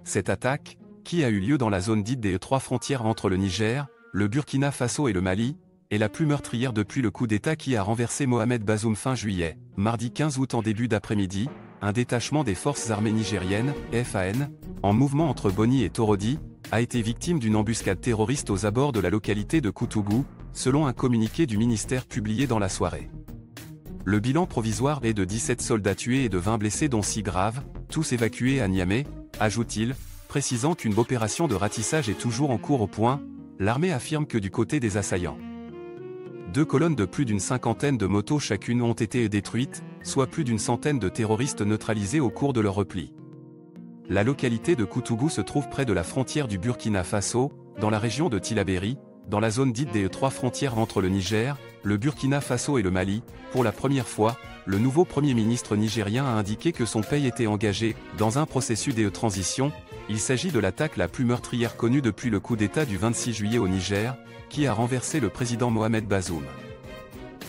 Cette attaque, qui a eu lieu dans la zone dite des trois frontières entre le Niger, le Burkina Faso et le Mali, est la plus meurtrière depuis le coup d'État qui a renversé Mohamed Bazoum fin juillet. Mardi 15 août en début d'après-midi, un détachement des forces armées nigériennes, FAN, en mouvement entre Boni et Torodi, a été victime d'une embuscade terroriste aux abords de la localité de Koutougou, selon un communiqué du ministère publié dans la soirée. Le bilan provisoire est de 17 soldats tués et de 20 blessés dont 6 graves, tous évacués à Niamey, ajoute-t-il, précisant qu'une opération de ratissage est toujours en cours au point, l'armée affirme que du côté des assaillants. 2 colonnes de plus d'une cinquantaine de motos chacune ont été détruites, soit plus d'une centaine de terroristes neutralisés au cours de leur repli. La localité de Koutougou se trouve près de la frontière du Burkina Faso, dans la région de Tillabéri, dans la zone dite des trois frontières entre le Niger, le Burkina Faso et le Mali. Pour la première fois, le nouveau Premier ministre nigérien a indiqué que son pays était engagé dans un processus de transition. Il s'agit de l'attaque la plus meurtrière connue depuis le coup d'État du 26 juillet au Niger, qui a renversé le président Mohamed Bazoum.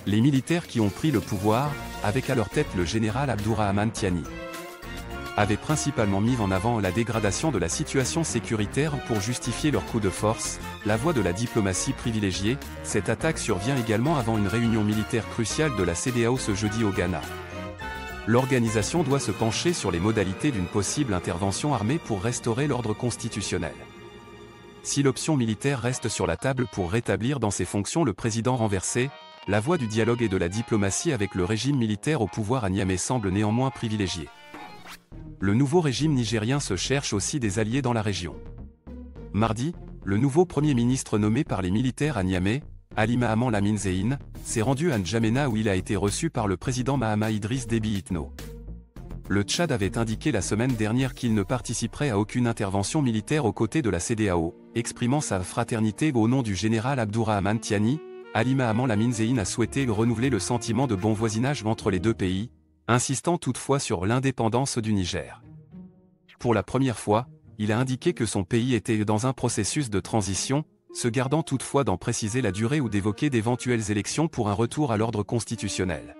Les militaires qui ont pris le pouvoir, avec à leur tête le général Abdourahmane Tiani, avaient principalement mis en avant la dégradation de la situation sécuritaire pour justifier leur coup de force, la voie de la diplomatie privilégiée. Cette attaque survient également avant une réunion militaire cruciale de la CEDEAO ce jeudi au Ghana. L'organisation doit se pencher sur les modalités d'une possible intervention armée pour restaurer l'ordre constitutionnel. Si l'option militaire reste sur la table pour rétablir dans ses fonctions le président renversé, la voie du dialogue et de la diplomatie avec le régime militaire au pouvoir à Niamey semble néanmoins privilégiée. Le nouveau régime nigérien se cherche aussi des alliés dans la région. Mardi, le nouveau Premier ministre nommé par les militaires à Niamey, Ali Mahaman Lamine Zeine, s'est rendu à N'Djamena où il a été reçu par le président Mahama Idriss Déby Itno. Le Tchad avait indiqué la semaine dernière qu'il ne participerait à aucune intervention militaire aux côtés de la CEDEAO, exprimant sa fraternité au nom du général Abdourahmane Tiani. Ali Mahaman Lamine Zeine a souhaité renouveler le sentiment de bon voisinage entre les deux pays, insistant toutefois sur l'indépendance du Niger. Pour la première fois, il a indiqué que son pays était dans un processus de transition, se gardant toutefois d'en préciser la durée ou d'évoquer d'éventuelles élections pour un retour à l'ordre constitutionnel.